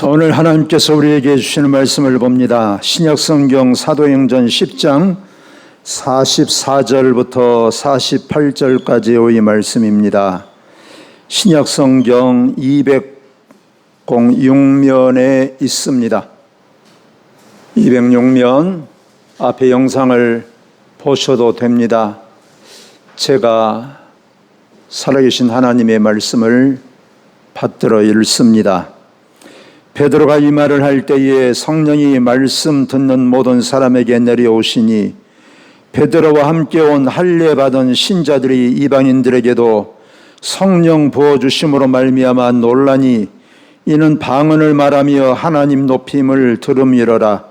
자, 오늘 하나님께서 우리에게 주시는 말씀을 봅니다. 신약성경 사도행전 10장 44절부터 48절까지의 말씀입니다. 신약성경 206면에 있습니다. 206면 앞에 영상을 보셔도 됩니다. 제가 살아계신 하나님의 말씀을 받들어 읽습니다. 베드로가 이 말을 할 때에 성령이 말씀 듣는 모든 사람에게 내려오시니 베드로와 함께 온 할례 받은 신자들이 이방인들에게도 성령 부어주심으로 말미암아 놀라니 이는 방언을 말하며 하나님 높임을 들음이러라.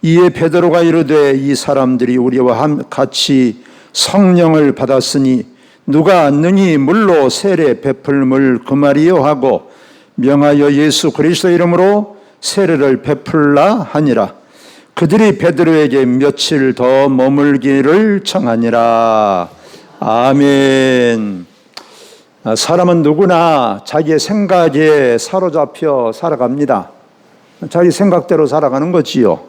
이에 베드로가 이르되 이 사람들이 우리와 같이 성령을 받았으니 누가 능히 물로 세례 베풀물 그 말이요 하고 명하여 예수 그리스도 이름으로 세례를 베풀라 하니라. 그들이 베드로에게 며칠 더 머물기를 청하니라. 아멘. 사람은 누구나 자기의 생각에 사로잡혀 살아갑니다. 자기 생각대로 살아가는 거지요.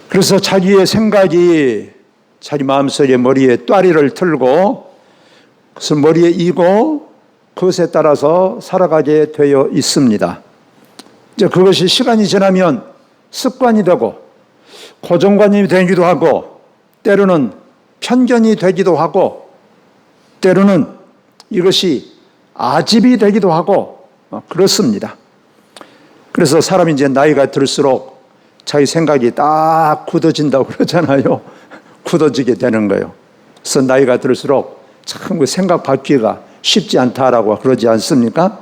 그래서 자기의 생각이 자기 마음속에 머리에 또아리를 틀고 그것을 머리에 이고 그것에 따라서 살아가게 되어 있습니다. 이제 그것이 시간이 지나면 습관이 되고 고정관념이 되기도 하고 때로는 편견이 되기도 하고 때로는 이것이 아집이 되기도 하고 그렇습니다. 그래서 사람이 이제 나이가 들수록 자기 생각이 딱 굳어진다고 그러잖아요. 굳어지게 되는 거예요. 그래서 나이가 들수록 참 그 생각 바뀌기가 쉽지 않다라고 그러지 않습니까?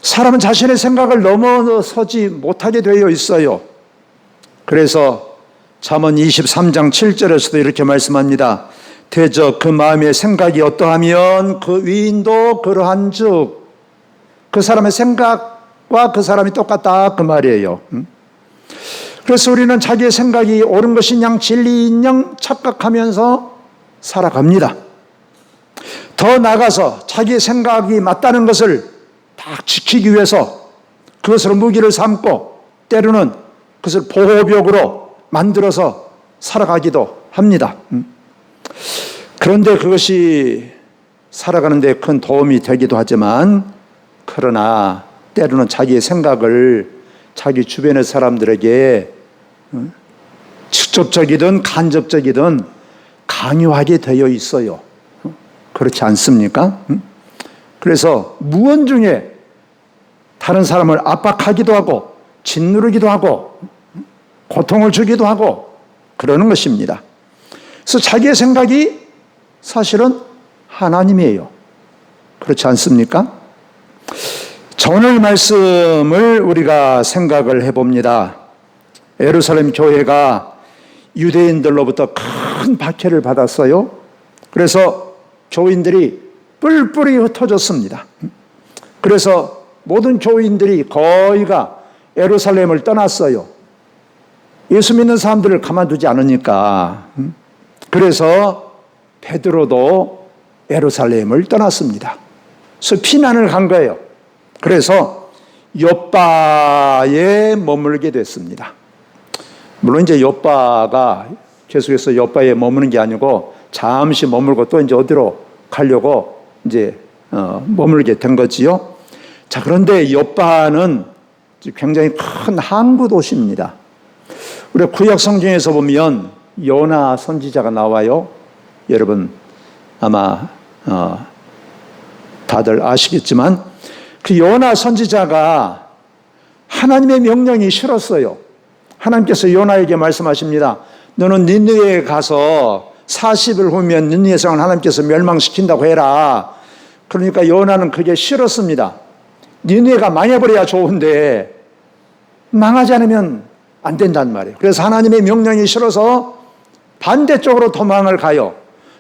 사람은 자신의 생각을 넘어서지 못하게 되어 있어요. 그래서 잠언 23장 7절에서도 이렇게 말씀합니다. 대저 그 마음의 생각이 어떠하면 그 위인도 그러한즉 그 사람의 생각과 그 사람이 똑같다 그 말이에요. 그래서 우리는 자기의 생각이 옳은 것인 양 진리인 양 착각하면서 살아갑니다. 더 나아가서 자기의 생각이 맞다는 것을 딱 지키기 위해서 그것으로 무기를 삼고 때로는 그것을 보호벽으로 만들어서 살아가기도 합니다. 그런데 그것이 살아가는 데 큰 도움이 되기도 하지만 그러나 때로는 자기의 생각을 자기 주변의 사람들에게 직접적이든 간접적이든 강요하게 되어 있어요. 그렇지 않습니까? 그래서 무언중에 다른 사람을 압박하기도 하고 짓누르기도 하고 고통을 주기도 하고 그러는 것입니다. 그래서 자기의 생각이 사실은 하나님이에요. 그렇지 않습니까? 자, 오늘 말씀을 우리가 생각을 해봅니다. 예루살렘 교회가 유대인들로부터 큰 박해를 받았어요. 그래서 교인들이 뿔뿔이 흩어졌습니다. 그래서 모든 교인들이 거의가 예루살렘을 떠났어요. 예수 믿는 사람들을 가만두지 않으니까. 그래서 베드로도 예루살렘을 떠났습니다. 그래서 피난을 간 거예요. 그래서 욥바에 머물게 됐습니다. 물론 이제 욥바가 계속해서 욥바에 머무는 게 아니고 잠시 머물고 또 이제 어디로 가려고 이제 머물게 된 거지요. 자, 그런데 욥바는 굉장히 큰 항구 도시입니다. 우리 구약 성경에서 보면 요나 선지자가 나와요. 여러분 아마 다들 아시겠지만 그 요나 선지자가 하나님의 명령이 싫었어요. 하나님께서 요나에게 말씀하십니다. 너는 니느웨에 가서 40일 후면 니느웨 성을 하나님께서 멸망시킨다고 해라. 그러니까 요나는 그게 싫었습니다. 니느웨가 망해버려야 좋은데 망하지 않으면 안 된단 말이에요. 그래서 하나님의 명령이 싫어서 반대쪽으로 도망을 가요.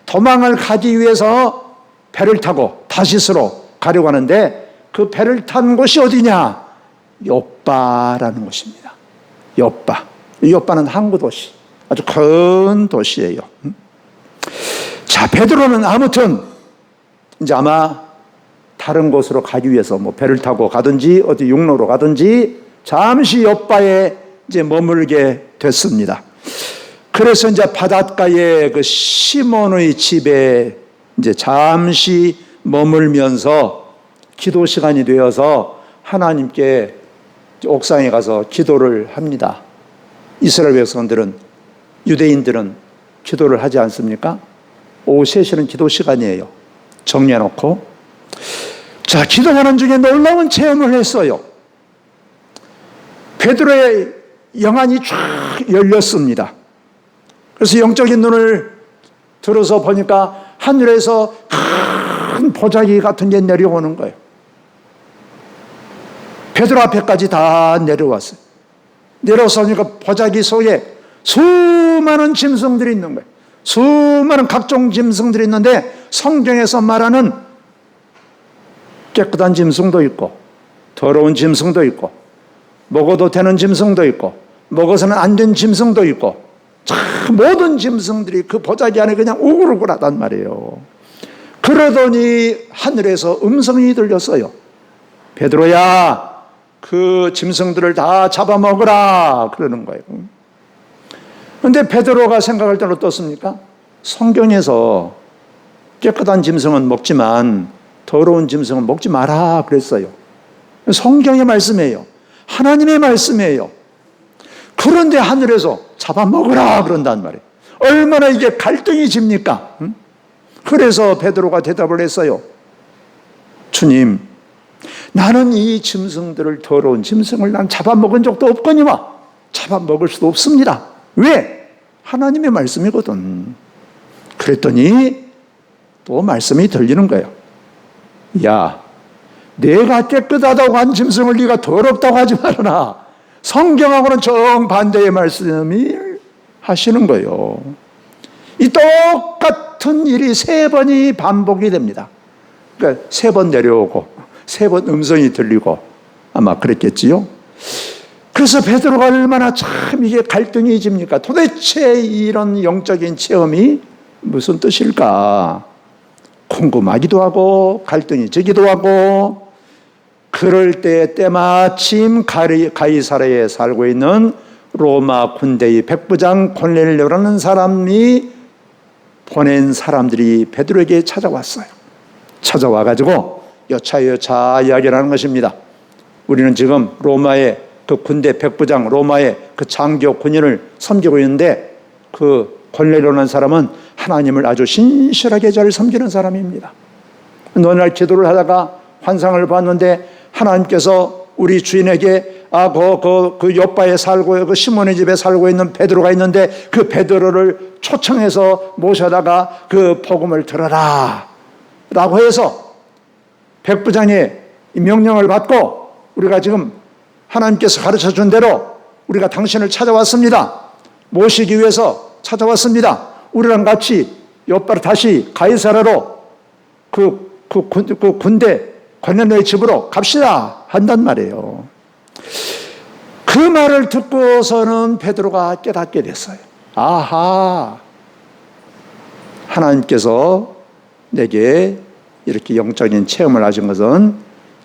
도망을 가기 위해서 배를 타고 다시스로 가려고 하는데 그 배를 탄 곳이 어디냐? 욥바라는 곳입니다. 욥바. 이 욥바는 항구 도시. 아주 큰 도시예요. 자, 베드로는 아무튼 이제 아마 다른 곳으로 가기 위해서 뭐 배를 타고 가든지 어디 육로로 가든지 잠시 옆바에 이제 머물게 됐습니다. 그래서 이제 바닷가에 그 시몬의 집에 이제 잠시 머물면서 기도 시간이 되어서 하나님께 옥상에 가서 기도를 합니다. 이스라엘 백성들은, 유대인들은 기도를 하지 않습니까? 오후 3시는 기도 시간이에요. 정리해놓고. 자, 기도하는 중에 놀라운 체험을 했어요. 베드로의 영안이 쫙 열렸습니다. 그래서 영적인 눈을 들어서 보니까 하늘에서 큰 보자기 같은 게 내려오는 거예요. 베드로 앞에까지 다 내려왔어요. 내려와서 보니까 보자기 속에 수많은 짐승들이 있는 거예요. 수많은 각종 짐승들이 있는데 성경에서 말하는 깨끗한 짐승도 있고 더러운 짐승도 있고 먹어도 되는 짐승도 있고 먹어서는 안 된 짐승도 있고 모든 짐승들이 그 보자기 안에 그냥 우글우글하단 말이에요. 그러더니 하늘에서 음성이 들렸어요. 베드로야, 그 짐승들을 다 잡아먹으라 그러는 거예요. 그런데 베드로가 생각할 때는 어떻습니까? 성경에서 깨끗한 짐승은 먹지만 더러운 짐승은 먹지 마라 그랬어요. 성경의 말씀이에요. 하나님의 말씀이에요. 그런데 하늘에서 잡아먹으라 그런단 말이에요. 얼마나 이게 갈등이 집니까? 그래서 베드로가 대답을 했어요. 주님, 나는 이 짐승들을, 더러운 짐승을 난 잡아먹은 적도 없거니와 잡아먹을 수도 없습니다. 왜? 하나님의 말씀이거든. 그랬더니 또 말씀이 들리는 거예요. 야, 내가 깨끗하다고 한 짐승을 네가 더럽다고 하지 말아라. 성경하고는 정반대의 말씀이 하시는 거예요. 이 똑같은 일이 3번이 반복이 됩니다. 그러니까 3번 내려오고 3번 음성이 들리고 아마 그랬겠지요. 그래서 베드로가 얼마나 참 이게 갈등이 집니까? 도대체 이런 영적인 체험이 무슨 뜻일까? 궁금하기도 하고 갈등이 지기도 하고. 그럴 때 때마침 가이사랴에 살고 있는 로마 군대의 백부장 고넬료라는 사람이 보낸 사람들이 베드로에게 찾아왔어요. 찾아와가지고 여차여차 이야기를 하는 것입니다. 우리는 지금 로마의 그 군대 백부장, 로마의 그 장교 군인을 섬기고 있는데 그 고넬료라는 사람은 하나님을 아주 신실하게 잘 섬기는 사람입니다. 어느 날 기도를 하다가 환상을 봤는데 하나님께서 우리 주인에게 그 옆바에 살고 그 시몬의 집에 살고 있는 베드로가 있는데 그 베드로를 초청해서 모셔다가 그 복음을 들어라 라고 해서 백부장의 명령을 받고 우리가 지금 하나님께서 가르쳐 준 대로 우리가 당신을 찾아왔습니다. 모시기 위해서 찾아왔습니다. 우리랑 같이 옆바로 다시 가이사랴로 그 군대 고넬료의 집으로 갑시다 한단 말이에요. 그 말을 듣고서는 베드로가 깨닫게 됐어요. 아하, 하나님께서 내게 이렇게 영적인 체험을 하신 것은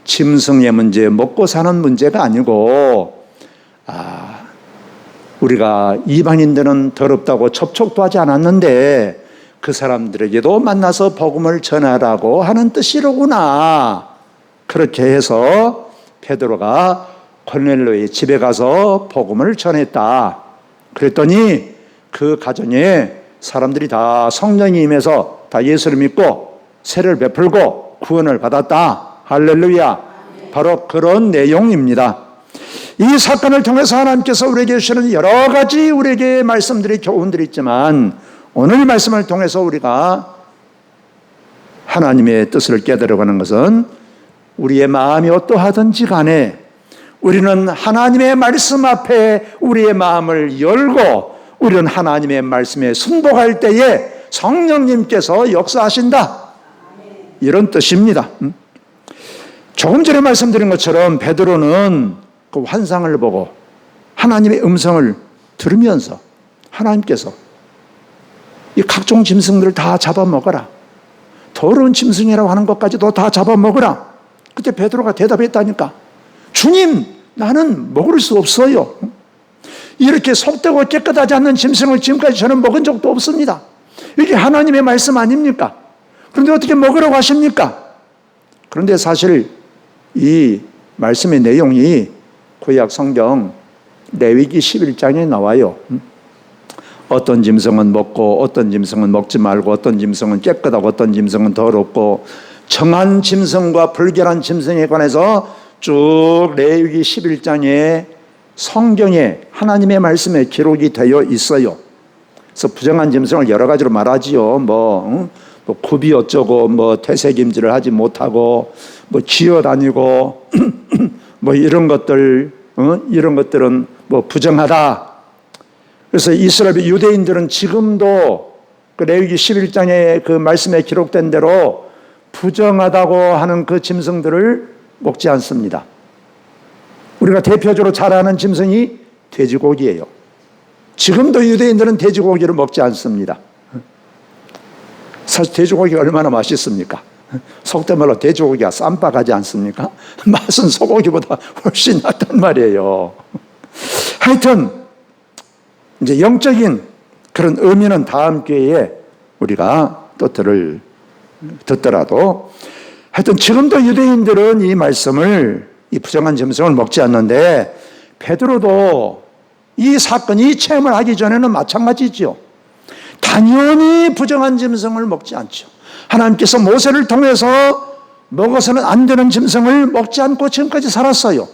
짐승의 문제, 먹고 사는 문제가 아니고 우리가 이방인들은 더럽다고 접촉도 하지 않았는데 그 사람들에게도 만나서 복음을 전하라고 하는 뜻이로구나. 그렇게 해서 베드로가 고넬료의 집에 가서 복음을 전했다. 그랬더니 그 가정에 사람들이 다 성령이 임해서 다 예수를 믿고 세례를 베풀고 구원을 받았다. 할렐루야. 바로 그런 내용입니다. 이 사건을 통해서 하나님께서 우리에게 주시는 여러 가지 우리에게 말씀들이, 교훈들이 있지만 오늘 말씀을 통해서 우리가 하나님의 뜻을 깨달아가는 것은 우리의 마음이 어떠하든지 간에 우리는 하나님의 말씀 앞에 우리의 마음을 열고 우리는 하나님의 말씀에 순복할 때에 성령님께서 역사하신다. 이런 뜻입니다. 조금 전에 말씀드린 것처럼 베드로는 그 환상을 보고 하나님의 음성을 들으면서 하나님께서 이 각종 짐승들을 다 잡아먹어라. 더러운 짐승이라고 하는 것까지도 다 잡아먹어라. 그때 베드로가 대답했다니까. 주님, 나는 먹을 수 없어요. 이렇게 속되고 깨끗하지 않는 짐승을 지금까지 저는 먹은 적도 없습니다. 이게 하나님의 말씀 아닙니까? 그런데 어떻게 먹으라고 하십니까? 그런데 사실 이 말씀의 내용이 구약 성경 레위기 11장에 나와요. 어떤 짐승은 먹고 어떤 짐승은 먹지 말고 어떤 짐승은 깨끗하고 어떤 짐승은 더럽고 정한 짐승과 불결한 짐승에 관해서 쭉 레위기 11장에 성경에 하나님의 말씀에 기록이 되어 있어요. 그래서 부정한 짐승을 여러 가지로 말하지요. 뭐 굽이 어쩌고 뭐 퇴색임질을 하지 못하고 뭐 기어다니고 뭐 이런 것들 이런 것들은 뭐 부정하다. 그래서 이스라엘 유대인들은 지금도 그 레위기 11장에 그 말씀에 기록된 대로 부정하다고 하는 그 짐승들을 먹지 않습니다. 우리가 대표적으로 잘 아는 짐승이 돼지고기예요. 지금도 유대인들은 돼지고기를 먹지 않습니다. 사실 돼지고기가 얼마나 맛있습니까? 속된 말로 돼지고기가 쌈박하지 않습니까? 맛은 소고기보다 훨씬 낫단 말이에요. 하여튼 이제 영적인 그런 의미는 다음 기회에 우리가 또 듣더라도 하여튼 지금도 유대인들은 이 말씀을 이 부정한 짐승을 먹지 않는데 베드로도 이 사건, 이 체험을 하기 전에는 마찬가지죠. 당연히 부정한 짐승을 먹지 않죠. 하나님께서 모세를 통해서 먹어서는 안 되는 짐승을 먹지 않고 지금까지 살았어요.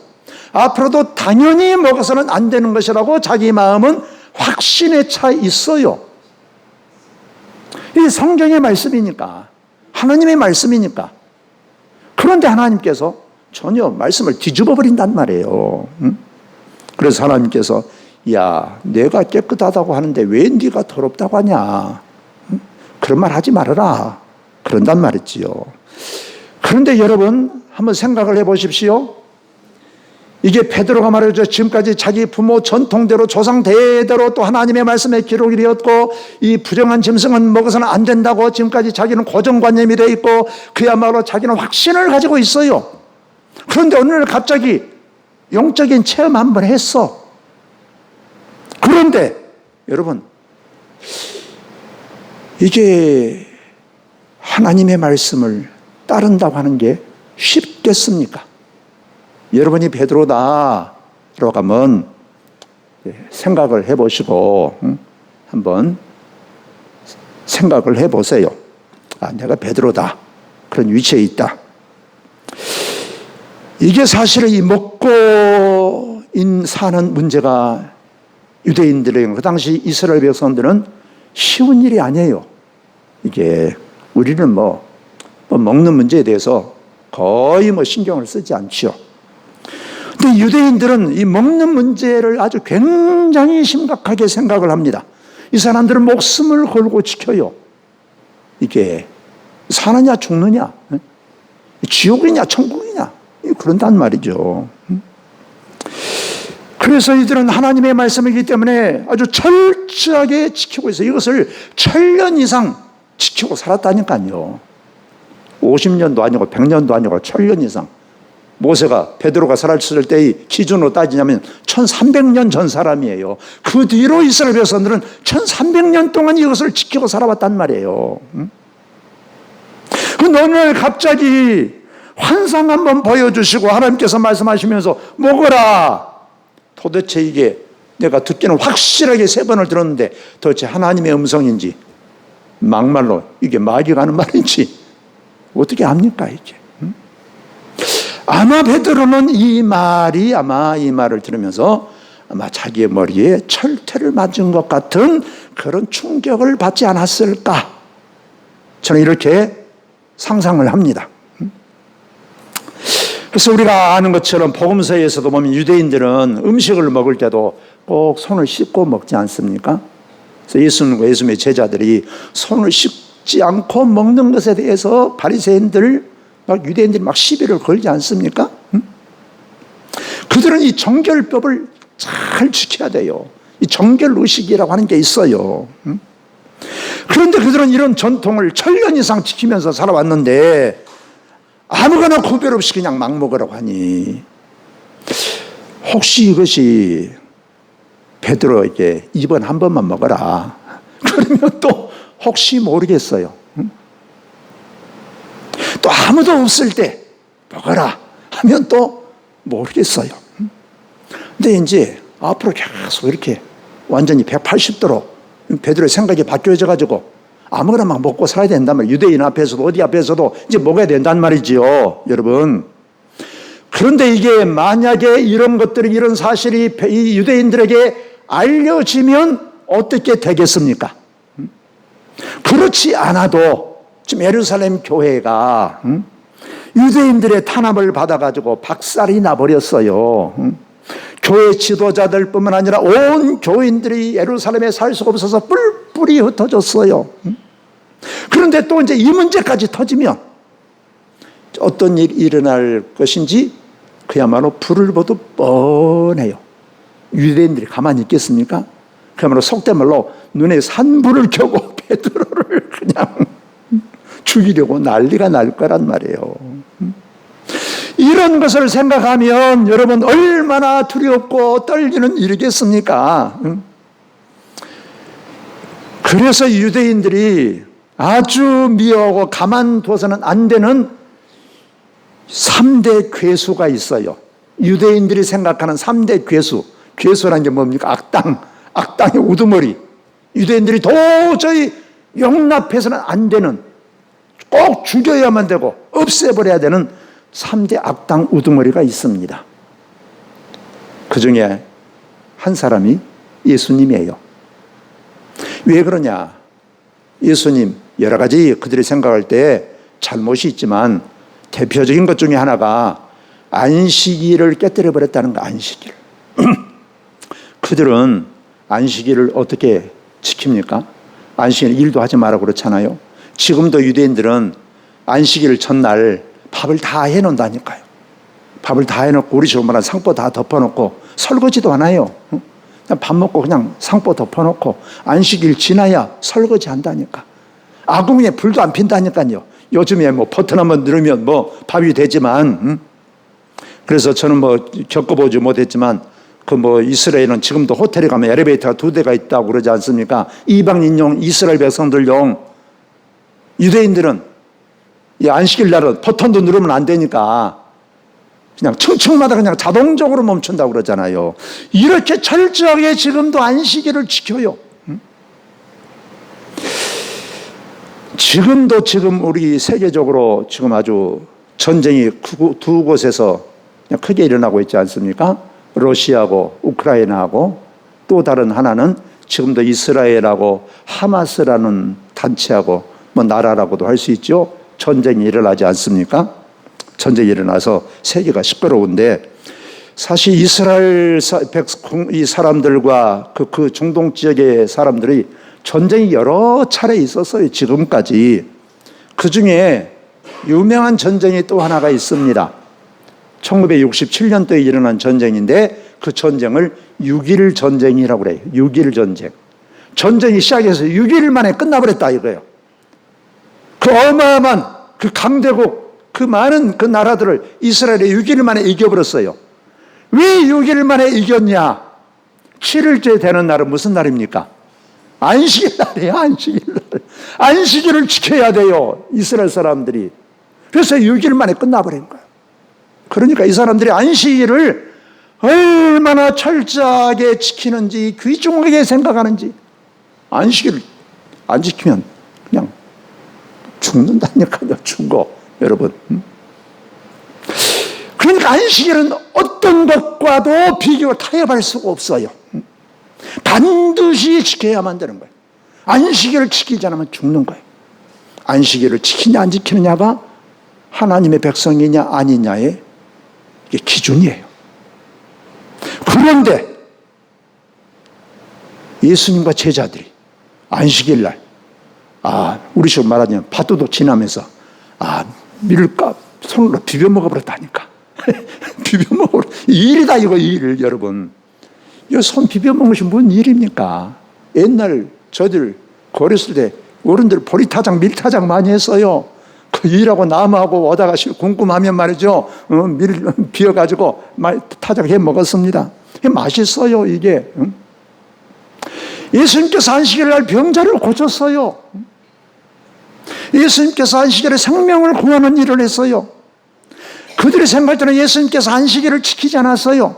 앞으로도 당연히 먹어서는 안 되는 것이라고 자기 마음은 확신에 차 있어요. 이 성경의 말씀이니까, 하나님의 말씀이니까. 그런데 하나님께서 전혀 말씀을 뒤집어 버린단 말이에요. 그래서 하나님께서 야, 내가 깨끗하다고 하는데 왜 네가 더럽다고 하냐? 그런 말 하지 말아라. 그런단 말이지요. 그런데 여러분 한번 생각을 해보십시오. 이게 베드로가 말이죠. 지금까지 자기 부모 전통대로 조상 대대로 또 하나님의 말씀에 기록이 되었고 이 부정한 짐승은 먹어서는 안 된다고 지금까지 자기는 고정관념이 되어 있고 그야말로 자기는 확신을 가지고 있어요. 그런데 어느 날 갑자기 영적인 체험 한번 했어. 그런데 여러분 이게 하나님의 말씀을 따른다고 하는 게 쉽겠습니까? 여러분이 베드로다라고 하면 생각을 해보시고 한번 생각을 해보세요. 아, 내가 베드로다. 그런 위치에 있다. 이게 사실은 이 먹고 사는 문제가 유대인들에게 그 당시 이스라엘 백성들은 쉬운 일이 아니에요. 이게 우리는 뭐 먹는 문제에 대해서 거의 신경을 쓰지 않죠. 근데 유대인들은 이 먹는 문제를 아주 굉장히 심각하게 생각을 합니다. 이 사람들은 목숨을 걸고 지켜요. 이게 사느냐 죽느냐, 지옥이냐 천국이냐 그런단 말이죠. 그래서 이들은 하나님의 말씀이기 때문에 아주 철저하게 지키고 있어요. 이것을 1000년 이상 지키고 살았다니까요. 50년도 아니고 100년도 아니고 1000년 이상. 모세가 베드로가 살았을 때의 기준으로 따지냐면 1300년 전 사람이에요. 그 뒤로 이스라엘 백성들은 1300년 동안 이것을 지키고 살아왔단 말이에요. 그 어느 날 갑자기 환상 한번 보여주시고 하나님께서 말씀하시면서 먹어라. 도대체 이게 내가 듣기는 확실하게 3번을 들었는데 도대체 하나님의 음성인지 막말로 이게 마귀가 하는 말인지 어떻게 압니까 이게? 아마 베드로는 이 말을 들으면서 아마 자기의 머리에 철퇴를 맞은 것 같은 그런 충격을 받지 않았을까? 저는 이렇게 상상을 합니다. 그래서 우리가 아는 것처럼 복음서에서도 보면 유대인들은 음식을 먹을 때도 꼭 손을 씻고 먹지 않습니까? 그래서 예수님과 예수님의 제자들이 손을 씻지 않고 먹는 것에 대해서 바리새인들 유대인들이 시비를 걸지 않습니까? 그들은 이 정결법을 잘 지켜야 돼요. 이 정결의식이라고 하는 게 있어요. 그런데 그들은 이런 전통을 1000년 이상 지키면서 살아왔는데 아무거나 구별 없이 그냥 막 먹으라고 하니 혹시 이것이 베드로에게 이번 한 번만 먹어라 그러면 또 혹시 모르겠어요. 또 아무도 없을 때 먹어라 하면 또 모르겠어요. 근데 이제 앞으로 계속 이렇게 완전히 180도로 베드로의 생각이 바뀌어져 가지고 아무거나 막 먹고 살아야 된단 말이에요. 유대인 앞에서도 어디 앞에서도 이제 먹어야 된단 말이지요, 여러분. 그런데 이게 만약에 이런 것들이, 이런 사실이 이 유대인들에게 알려지면 어떻게 되겠습니까? 그렇지 않아도 지금 예루살렘 교회가 유대인들의 탄압을 받아가지고 박살이 나버렸어요. 교회 지도자들뿐만 아니라 온 교인들이 예루살렘에 살 수가 없어서 뿔뿔이 흩어졌어요. 그런데 또 이제 이 문제까지 터지면 어떤 일이 일어날 것인지 그야말로 불을 보듯 뻔해요. 유대인들이 가만히 있겠습니까? 그야말로 속된 말로 눈에 산불을 켜고 베드로를 그냥 죽이려고 난리가 날 거란 말이에요. 이런 것을 생각하면 여러분 얼마나 두렵고 떨리는 일이겠습니까? 그래서 유대인들이 아주 미워하고 가만둬서는 안 되는 3대 괴수가 있어요. 유대인들이 생각하는 3대 괴수. 괴수라는 게 뭡니까? 악당의 우두머리. 유대인들이 도저히 용납해서는 안 되는, 꼭 죽여야만 되고 없애버려야 되는 3대 악당 우두머리가 있습니다. 그 중에 한 사람이 예수님이에요. 왜 그러냐? 예수님 여러 가지 그들이 생각할 때 잘못이 있지만 대표적인 것 중에 하나가 안식일을 깨뜨려 버렸다는 거. 안식일. 그들은 안식일을 어떻게 지킵니까? 안식일 일도 하지 마라 그렇잖아요. 지금도 유대인들은 안식일 전날 밥을 다 해놓는다니까요. 밥을 다 해놓고 우리 식으로 말하면 상포 다 덮어놓고 설거지도 안 해요. 그냥 밥 먹고 그냥 상포 덮어놓고 안식일 지나야 설거지 한다니까. 아궁이에 불도 안 핀다니까요. 요즘에 뭐 버튼 한번 누르면 뭐 밥이 되지만, 그래서 저는 뭐 겪어보지 못했지만 그 뭐 이스라엘은 지금도 호텔에 가면 엘리베이터가 2대가 있다고 그러지 않습니까? 이방인용, 이스라엘 백성들용. 유대인들은 이 안식일 날은 버튼도 누르면 안 되니까 그냥 층층마다 그냥 자동적으로 멈춘다고 그러잖아요. 이렇게 철저하게 지금도 안식일을 지켜요. 지금도 지금 우리 세계적으로 지금 아주 전쟁이 두 곳에서 그냥 크게 일어나고 있지 않습니까? 러시아하고 우크라이나하고 또 다른 하나는 지금도 이스라엘하고 하마스라는 단체하고 뭐 나라라고도 할 수 있죠. 전쟁이 일어나지 않습니까? 전쟁이 일어나서 세계가 시끄러운데, 사실 이스라엘 이 사람들과 그 중동 지역의 사람들이 전쟁이 여러 차례 있었어요. 지금까지. 그 중에 유명한 전쟁이 또 하나가 있습니다. 1967년도에 일어난 전쟁인데 그 전쟁을 6.1 전쟁이라고 그래요. 6.1 전쟁. 전쟁이 시작해서 6일 만에 끝나버렸다 이거예요. 그 어마어마한 그 강대국, 그 많은 그 나라들을 이스라엘이 6일 만에 이겨버렸어요. 왜 6일 만에 이겼냐? 7일째 되는 날은 무슨 날입니까? 안식일 날이에요. 안식일 날. 안식일을 지켜야 돼요, 이스라엘 사람들이. 그래서 6일 만에 끝나버린 거예요. 그러니까 이 사람들이 안식일을 얼마나 철저하게 지키는지, 귀중하게 생각하는지. 안식일을 안 지키면 그냥 죽는다니까요. 죽어, 여러분. 그러니까 안식일은 어떤 것과도 비교 타협할 수가 없어요. 반드시 지켜야만 되는 거예요. 안식일을 지키지 않으면 죽는 거예요. 안식일을 지키냐 안 지키느냐가 하나님의 백성이냐 아니냐의 이게 기준이에요. 그런데 예수님과 제자들이 안식일 날, 우리 식으로 말하자면 팥도둑 지나면서 밀값 손으로 비벼 먹어버렸다니까. 비벼 먹어버렸. 일이다 이거, 일. 여러분, 이 손 비벼 먹는 것이 뭔 일입니까? 옛날 저들 어렸을 때 어른들 보리타장 밀타장 많이 했어요. 그 일하고 나무하고 오다가 궁금하면 말이죠. 비어가지고 타작해 먹었습니다. 맛있어요, 이게. 예수님께서 안식일 날 병자를 고쳤어요. 예수님께서 안식일에 생명을 구하는 일을 했어요. 그들이 생각할 때는 예수님께서 안식일을 지키지 않았어요.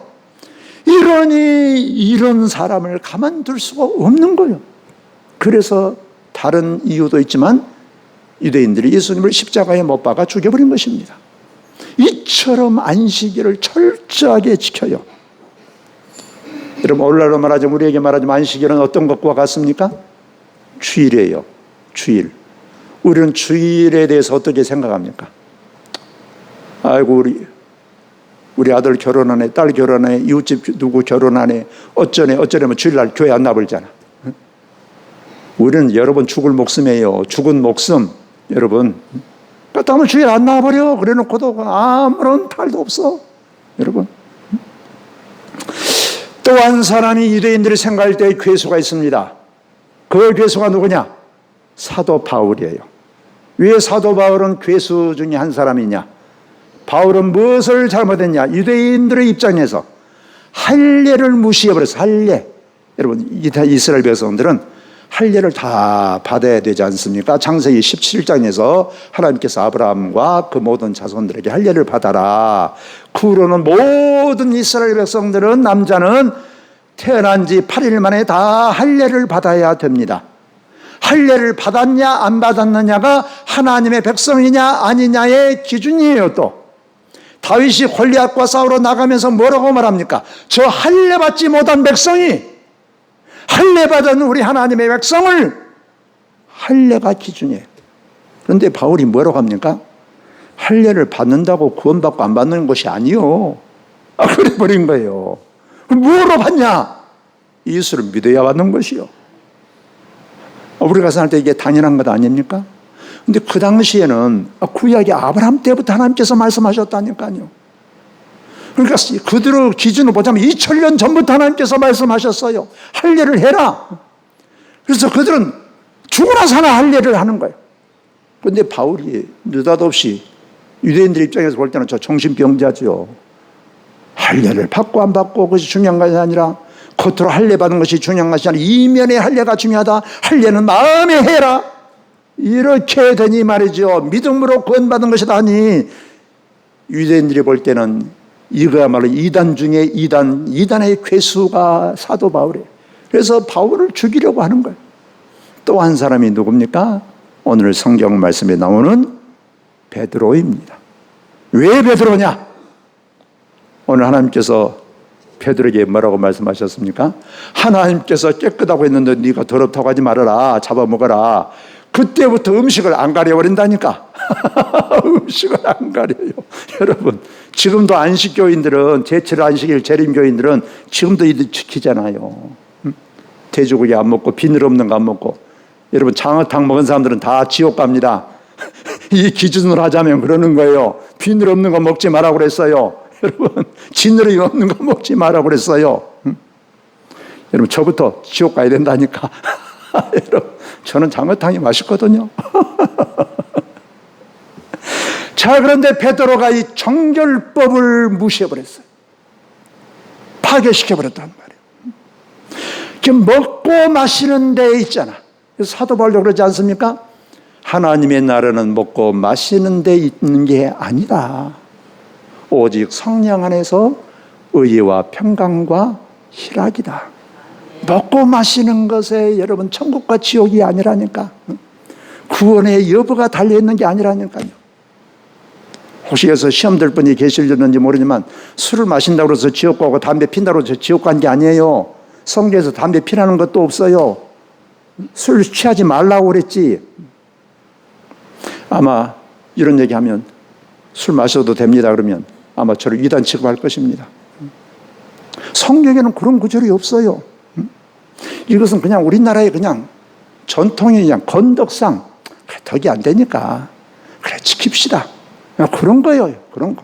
이러니 이런 사람을 가만둘 수가 없는 거예요. 그래서 다른 이유도 있지만 유대인들이 예수님을 십자가에 못 박아 죽여버린 것입니다. 이처럼 안식일을 철저하게 지켜요. 여러분, 오늘날로 말하자면, 우리에게 말하자면 안식일은 어떤 것과 같습니까? 주일이에요. 주일. 우리는 주일에 대해서 어떻게 생각합니까? 아이고, 우리 아들 결혼하네, 딸 결혼하네, 이웃집 누구 결혼하네, 어쩌려면 주일날 교회 안 나버리잖아. 우리는 여러분 죽을 목숨이에요. 죽은 목숨. 여러분, 그렇다면 주일 안 나와버려. 그래 놓고도 아무런 탈도 없어. 여러분. 또 한 사람이 유대인들이 생각할 때의 괴수가 있습니다. 그 괴수가 누구냐? 사도 바울이에요. 왜 사도 바울은 괴수 중에 한 사람이냐? 바울은 무엇을 잘못했냐? 유대인들의 입장에서 할례를 무시해버렸어요. 할례. 여러분, 이스라엘 백성들은 할례를 다 받아야 되지 않습니까? 창세기 17장에서 하나님께서 아브라함과 그 모든 자손들에게 할례를 받아라. 그 후로는 모든 이스라엘 백성들은, 남자는 태어난 지 8일 만에 다 할례를 받아야 됩니다. 할례를 받았냐 안 받았느냐가 하나님의 백성이냐 아니냐의 기준이에요. 또 다윗이 골리앗과 싸우러 나가면서 뭐라고 말합니까? 저 할례 받지 못한 백성이 할례 받은 우리 하나님의 백성을, 할례가 기준이에요. 그런데 바울이 뭐라고 합니까? 할례를 받는다고 구원받고 안 받는 것이 아니요. 그래 버린 거예요. 그럼 뭐로 받냐? 예수를 믿어야 받는 것이요. 우리가 생각할 때 이게 당연한 것 아닙니까? 근데 그 당시에는 구약의 아브라함 때부터 하나님께서 말씀하셨다니까요. 그러니까 그들의 기준으로 보자면 2000년 전부터 하나님께서 말씀하셨어요. 할례를 해라. 그래서 그들은 죽으나 사나 할례를 하는 거예요. 그런데 바울이 느닷없이 유대인들 입장에서 볼 때는 저 정신병자죠. 할례를 받고 안 받고 그것이 중요한 것이 아니라, 겉으로 할례 받은 것이 중요한 것이 아니라 이면의 할례가 중요하다. 할례는 마음에 해라. 이렇게 되니 말이죠. 믿음으로 구원받은 것이다 하니, 유대인들이 볼 때는 이거야말로 이단 중에 이단의 괴수가 사도 바울이에요. 그래서 바울을 죽이려고 하는 거예요. 또 한 사람이 누굽니까? 오늘 성경 말씀에 나오는 베드로입니다. 왜 베드로냐? 오늘 하나님께서 베드로에게 뭐라고 말씀하셨습니까? 하나님께서 깨끗하고 했는데 네가 더럽다고 하지 말아라. 잡아먹어라. 그때부터 음식을 안 가려버린다니까. 음식을 안 가려요. 여러분, 지금도 안식교인들은, 제철 안식일 재림교인들은 지금도 이들 지키잖아요. 돼지고기 안 먹고 비늘 없는 거 안 먹고. 여러분, 장어탕 먹은 사람들은 다 지옥 갑니다. 이 기준으로 하자면 그러는 거예요. 비늘 없는 거 먹지 말라고 그랬어요. 여러분, 지느러미 없는 거 먹지 말라고 그랬어요. 여러분, 저부터 지옥 가야 된다니까. 여러분, 저는 장어탕이 맛있거든요. 자, 그런데 베드로가 이 정결법을 무시해버렸어요. 파괴시켜버렸단 말이에요. 먹고 마시는 데 있잖아. 사도 바울도 그러지 않습니까? 하나님의 나라는 먹고 마시는 데 있는 게 아니다. 오직 성령 안에서 의와 평강과 희락이다. 먹고 마시는 것에 여러분 천국과 지옥이 아니라니까. 구원의 여부가 달려있는 게 아니라니까요. 혹시 여기서 시험 들 분이 계실는지 모르지만, 술을 마신다고 해서 지옥 가고 담배 핀다고 해서 지옥 간 게 아니에요. 성경에서 담배 피라는 것도 없어요. 술 취하지 말라고 그랬지. 아마 이런 얘기하면 술 마셔도 됩니다 그러면 아마 저를 이단 취급할 것입니다. 성경에는 그런 구절이 없어요. 이것은 그냥 우리나라의 그냥 전통이 그냥 건덕상 덕이 안 되니까 그래 지킵시다. 그런 거예요. 그런 거.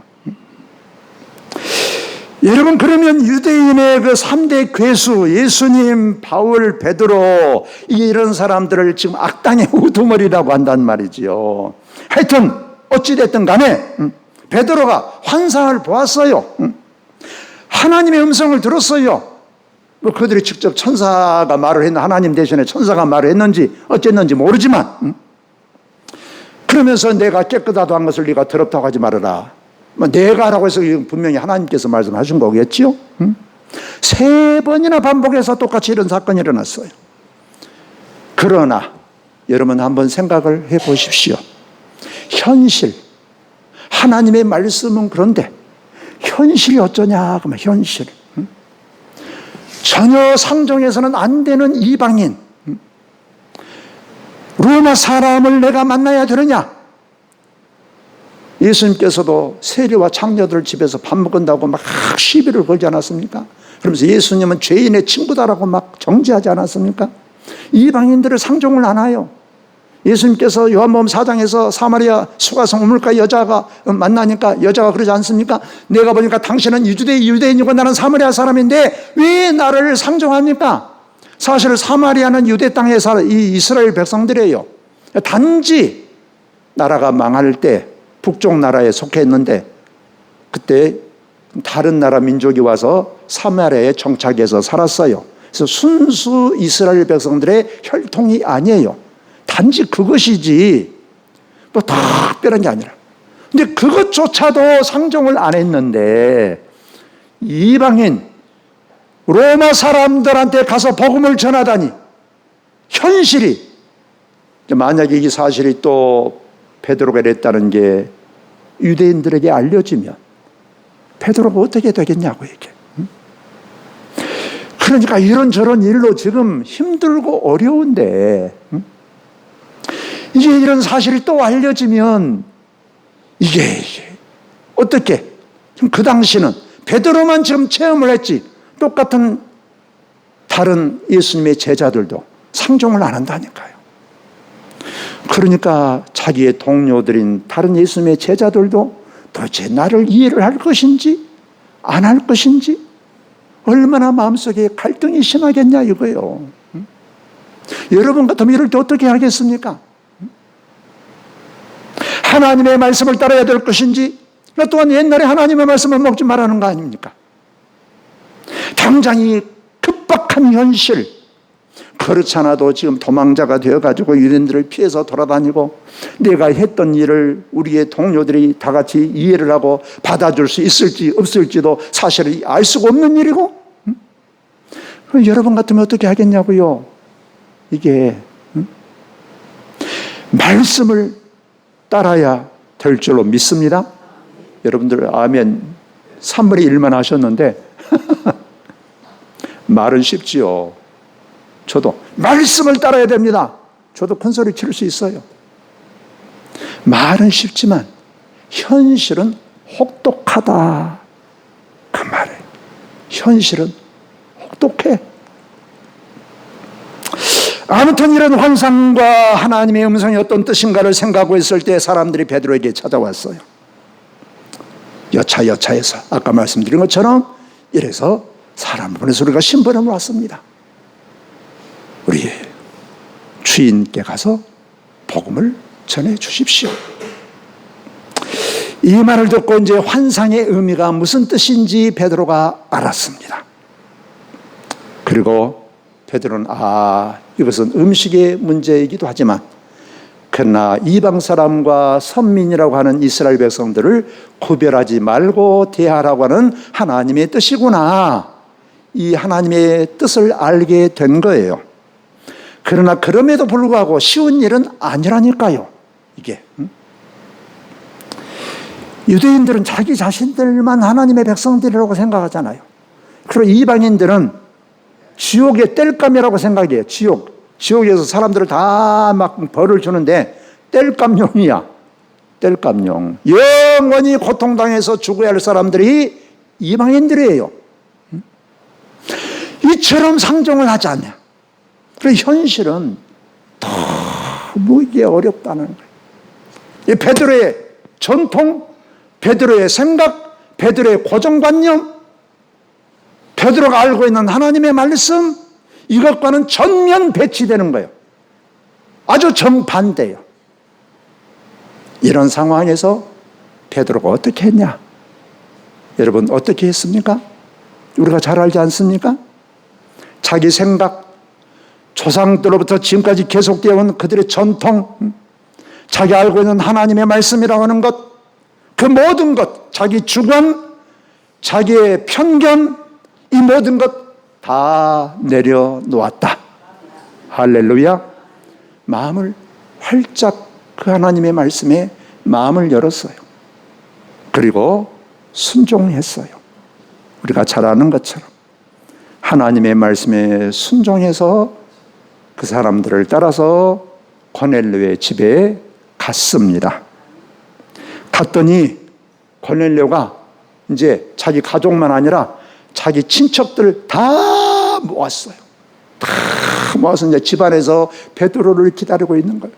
여러분, 그러면 유대인의 그 3대 괴수, 예수님, 바울, 베드로, 이런 사람들을 지금 악당의 우두머리라고 한단 말이지요. 하여튼 어찌됐든 간에 베드로가 환상을 보았어요. 하나님의 음성을 들었어요. 뭐 그들이 직접 천사가 말을 했나 하나님 대신에 천사가 말을 했는지 어쨌는지 모르지만 그러면서 내가 깨끗하다 한 것을 네가 더럽다고 하지 말아라. 뭐 내가 라고 해서 분명히 하나님께서 말씀하신 거겠지요. 3번이나 반복해서 똑같이 이런 사건이 일어났어요. 그러나 여러분 한번 생각을 해 보십시오. 현실, 하나님의 말씀은 그런데 현실이 어쩌냐 그러면 현실, 전혀 상종해서는 안 되는 이방인, 로마 사람을 내가 만나야 되느냐? 예수님께서도 세리와 창녀들 집에서 밥 먹는다고 막 시비를 걸지 않았습니까? 그러면서 예수님은 죄인의 친구다라고 막 정죄하지 않았습니까? 이방인들을 상종을 안 해요. 예수님께서 요한복음 4장에서 사마리아 수가성 우물가 여자가 만나니까 여자가 그러지 않습니까? 내가 보니까 당신은 유대인이고 나는 사마리아 사람인데 왜 나를 상종합니까? 사실 사마리아는 유대 땅에 사는 이 이스라엘 백성들이에요. 단지 나라가 망할 때 북쪽 나라에 속했는데 그때 다른 나라 민족이 와서 사마리아에 정착해서 살았어요. 그래서 순수 이스라엘 백성들의 혈통이 아니에요. 단지 그것이지 뭐 특별한 게 아니라. 근데 그것조차도 상종을 안 했는데 이방인 로마 사람들한테 가서 복음을 전하다니 현실이, 만약에 이 사실이 또 베드로가 이랬다는 게 유대인들에게 알려지면 베드로가 어떻게 되겠냐고 이게. 그러니까 이런저런 일로 지금 힘들고 어려운데 이제 이런 사실이 또 알려지면 이게 어떻게? 그 당시는 베드로만 지금 체험을 했지 똑같은 다른 예수님의 제자들도 상종을 안 한다니까요. 그러니까 자기의 동료들인 다른 예수님의 제자들도 도대체 나를 이해를 할 것인지 안 할 것인지 얼마나 마음속에 갈등이 심하겠냐 이거예요. 여러분 같으면 이럴 때 어떻게 하겠습니까? 하나님의 말씀을 따라야 될 것인지, 또한 옛날에 하나님의 말씀을 먹지 말라는 거 아닙니까? 당장 이 급박한 현실, 그렇지 않아도 지금 도망자가 되어가지고 유대인들을 피해서 돌아다니고 내가 했던 일을 우리의 동료들이 다 같이 이해를 하고 받아줄 수 있을지 없을지도 사실 알 수가 없는 일이고, 여러분 같으면 어떻게 하겠냐고요? 이게 말씀을 따라야 될 줄로 믿습니다. 여러분들 아멘 3분의 1만 하셨는데 말은 쉽지요. 저도 말씀을 따라야 됩니다. 저도 큰 소리 칠 수 있어요. 말은 쉽지만 현실은 혹독하다 그 말이에요. 현실은 혹독해. 아무튼 이런 환상과 하나님의 음성이 어떤 뜻인가를 생각하고 있을 때 사람들이 베드로에게 찾아왔어요. 여차여차해서 아까 말씀드린 것처럼 이래서 사람을 보내서 우리가 심부름을 왔습니다. 우리 주인께 가서 복음을 전해 주십시오. 이 말을 듣고 이제 환상의 의미가 무슨 뜻인지 베드로가 알았습니다. 그리고 베드로는 이것은 음식의 문제이기도 하지만 그러나 이방 사람과 선민이라고 하는 이스라엘 백성들을 구별하지 말고 대하라고 하는 하나님의 뜻이구나. 이 하나님의 뜻을 알게 된 거예요. 그러나 그럼에도 불구하고 쉬운 일은 아니라니까요. 이게 유대인들은 자기 자신들만 하나님의 백성들이라고 생각하잖아요. 그리고 이방인들은 지옥의 땔감이라고 생각해요. 지옥에서 사람들을 다 막 벌을 주는데 땔감용이야. 땔감용. 영원히 고통당해서 죽어야 할 사람들이 이방인들이에요. 이처럼 상종을 하지 않냐. 그래서 현실은 너무 이게 어렵다는 거예요. 이 베드로의 전통, 베드로의 생각, 베드로의 고정관념, 베드로가 알고 있는 하나님의 말씀, 이것과는 전면 배치되는 거예요. 아주 정반대예요. 이런 상황에서 베드로가 어떻게 했냐? 여러분 어떻게 했습니까? 우리가 잘 알지 않습니까? 자기 생각, 조상들로부터 지금까지 계속되어 온 그들의 전통, 자기 알고 있는 하나님의 말씀이라고 하는 것, 그 모든 것, 자기 주관, 자기의 편견, 이 모든 것 다 내려놓았다. 할렐루야. 마음을 활짝 그 하나님의 말씀에 마음을 열었어요. 그리고 순종했어요. 우리가 잘 아는 것처럼 하나님의 말씀에 순종해서 그 사람들을 따라서 고넬료의 집에 갔습니다. 갔더니 고넬료가 이제 자기 가족만 아니라 자기 친척들 다 모았어요. 다 모아서 이제 집안에서 베드로를 기다리고 있는 거예요.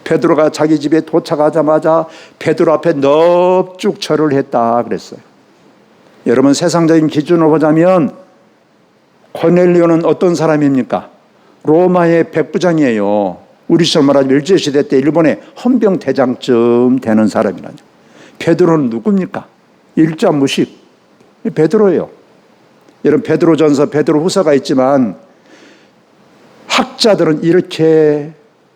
베드로가 자기 집에 도착하자마자 베드로 앞에 넙죽 절을 했다 그랬어요. 여러분 세상적인 기준으로 보자면 고넬료는 어떤 사람입니까? 로마의 백부장이에요. 우리처럼 말하자면 일제시대 때 일본의 헌병대장쯤 되는 사람이라뇨. 베드로는 누굽니까? 일자무식 베드로예요. 여러분 베드로전서, 베드로후서가 있지만 학자들은 이렇게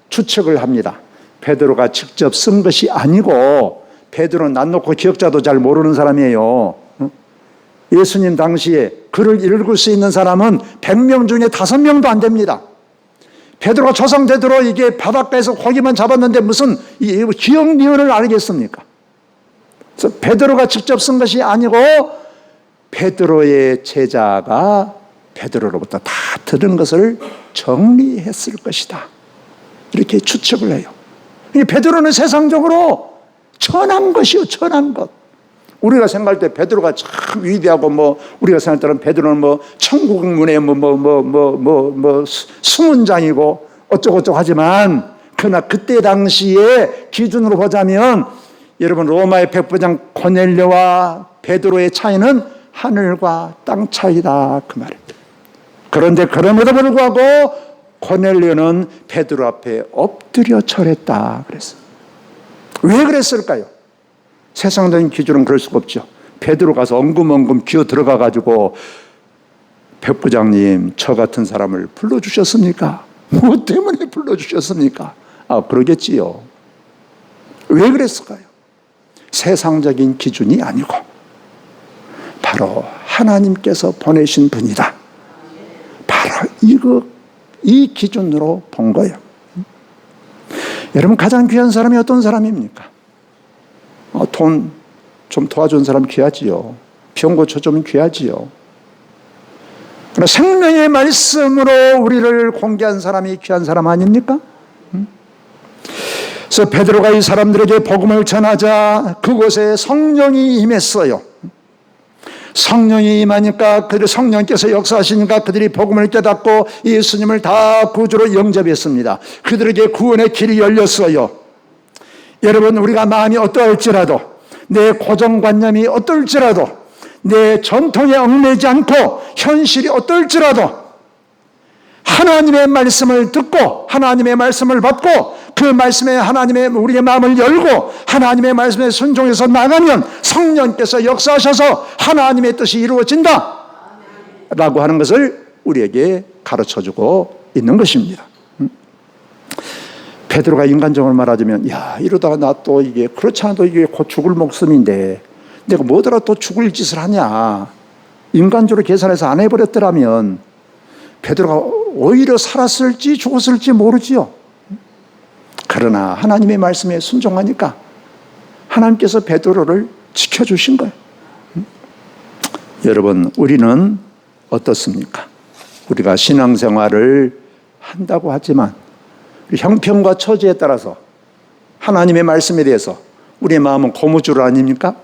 추측을 합니다. 베드로가 직접 쓴 것이 아니고 베드로는 난 놓고 기억자도 잘 모르는 사람이에요. 예수님 당시에 글을 읽을 수 있는 사람은 100명 중에 5명도 안 됩니다. 베드로가 조상 베드로 이게 바닷가에서 고기만 잡았는데 무슨 기억 니은을 알겠습니까? 그래서 베드로가 직접 쓴 것이 아니고 베드로의 제자가 베드로로부터 다 들은 것을 정리했을 것이다. 이렇게 추측을 해요. 베드로는 세상적으로 천한 것이요, 천한 것. 우리가 생각할 때 베드로가 참 위대하고 우리가 생각할 때는 베드로는 천국문의 수문장이고 어쩌고저쩌고 하지만 그러나 그때 당시의 기준으로 보자면 여러분 로마의 백부장 고넬료와 베드로의 차이는 하늘과 땅 차이다 그 말입니다. 그런데 그럼에도 불구하고 고넬료는 베드로 앞에 엎드려 절했다 그랬어요. 왜 그랬을까요? 세상적인 기준은 그럴 수가 없죠. 베드로 가서 엉금엉금 기어 들어가 가지고 백부장님 저 같은 사람을 불러주셨습니까? 뭐 때문에 불러주셨습니까? 그러겠지요. 왜 그랬을까요? 세상적인 기준이 아니고 바로 하나님께서 보내신 분이다. 바로 이 기준으로 본 거예요. 여러분 가장 귀한 사람이 어떤 사람입니까? 돈 좀 도와준 사람 귀하지요. 병 고쳐주면 귀하지요. 그러나 생명의 말씀으로 우리를 공개한 사람이 귀한 사람 아닙니까? 그래서 베드로가 이 사람들에게 복음을 전하자 그곳에 성령이 임했어요. 성령이 임하니까 그들 성령께서 역사하시니까 그들이 복음을 깨닫고 예수님을 다 구주로 영접했습니다. 그들에게 구원의 길이 열렸어요. 여러분 우리가 마음이 어떠할지라도 내 고정관념이 어떨지라도 내 전통에 얽매이지 않고 현실이 어떨지라도 하나님의 말씀을 듣고 하나님의 말씀을 받고 그 말씀에 하나님의 우리의 마음을 열고 하나님의 말씀에 순종해서 나가면 성령께서 역사하셔서 하나님의 뜻이 이루어진다 라고 하는 것을 우리에게 가르쳐주고 있는 것입니다. 베드로가 인간적으로 말하자면 이러다가 나 또 이게 그렇지 않아도 이게 곧 죽을 목숨인데 내가 뭐더라 또 죽을 짓을 하냐 인간적으로 계산해서 안 해버렸더라면 베드로가 오히려 살았을지 죽었을지 모르지요. 그러나 하나님의 말씀에 순종하니까 하나님께서 베드로를 지켜주신 거예요. 여러분 우리는 어떻습니까? 우리가 신앙생활을 한다고 하지만 형편과 처지에 따라서 하나님의 말씀에 대해서 우리의 마음은 고무줄 아닙니까?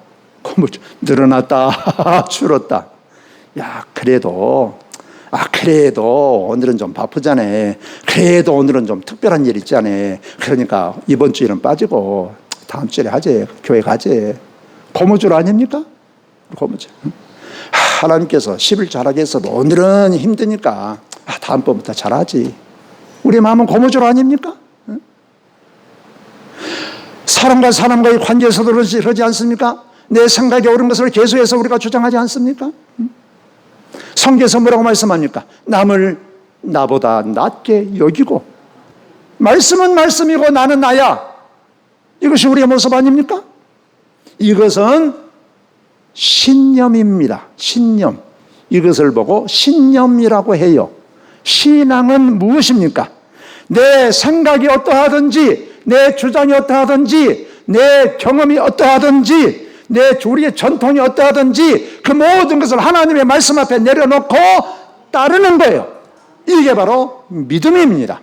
고무줄 늘어났다 줄었다. 그래도 오늘은 좀 바쁘잖아. 그래도 오늘은 좀 특별한 일 있잖아. 그러니까 이번 주일은 빠지고 다음 주에 하지. 교회 가지. 고무줄 아닙니까? 고무줄. 하나님께서 10일 잘하게 했어도 오늘은 힘드니까 다음번부터 잘하지. 우리 마음은 고무줄 아닙니까? 사람과 사람과의 관계에서도 그러지 않습니까? 내 생각이 옳은 것을 계속해서 우리가 주장하지 않습니까? 성경에서 뭐라고 말씀합니까? 남을 나보다 낮게 여기고, 말씀은 말씀이고 나는 나야. 이것이 우리의 모습 아닙니까? 이것은 신념입니다. 신념. 이것을 보고 신념이라고 해요. 신앙은 무엇입니까? 내 생각이 어떠하든지, 내 주장이 어떠하든지, 내 경험이 어떠하든지, 우리의 전통이 어떠하든지 그 모든 것을 하나님의 말씀 앞에 내려놓고 따르는 거예요. 이게 바로 믿음입니다.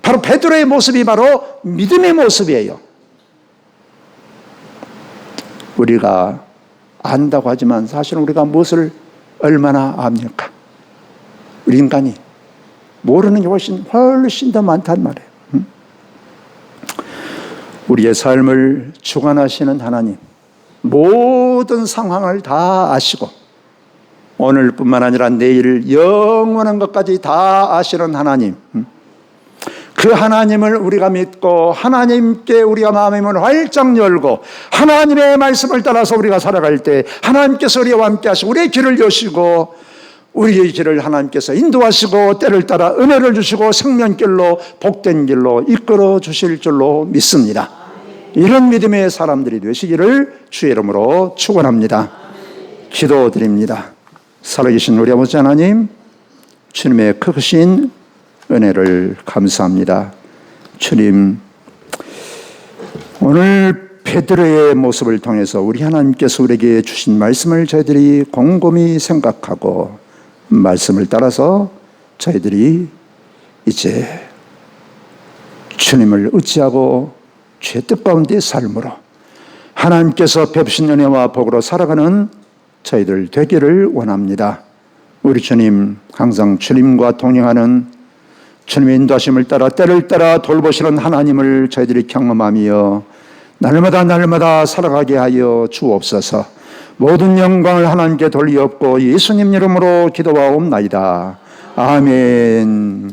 바로 베드로의 모습이 바로 믿음의 모습이에요. 우리가 안다고 하지만 사실은 우리가 무엇을 얼마나 압니까? 우리 인간이 모르는 게 훨씬 더 많단 말이에요. 우리의 삶을 주관하시는 하나님, 모든 상황을 다 아시고 오늘뿐만 아니라 내일 영원한 것까지 다 아시는 하나님, 그 하나님을 우리가 믿고 하나님께 우리가 마음의 문을 활짝 열고 하나님의 말씀을 따라서 우리가 살아갈 때 하나님께서 우리와 함께 하시고 우리의 길을 여시고 우리의 길을 하나님께서 인도하시고 때를 따라 은혜를 주시고 생명길로 복된 길로 이끌어 주실 줄로 믿습니다. 이런 믿음의 사람들이 되시기를 주의 이름으로 축원합니다. 기도드립니다. 살아계신 우리 아버지 하나님, 주님의 크신 은혜를 감사합니다. 주님, 오늘 베드로의 모습을 통해서 우리 하나님께서 우리에게 주신 말씀을 저희들이 곰곰이 생각하고 말씀을 따라서 저희들이 이제 주님을 의지하고 죄 뜻 가운데 삶으로 하나님께서 베푸신 은혜와 복으로 살아가는 저희들 되기를 원합니다. 우리 주님, 항상 주님과 동행하는 주님의 인도하심을 따라 때를 따라 돌보시는 하나님을 저희들이 경험하며 날마다 살아가게 하여 주옵소서. 모든 영광을 하나님께 돌리옵고 예수님 이름으로 기도하옵나이다. 아멘.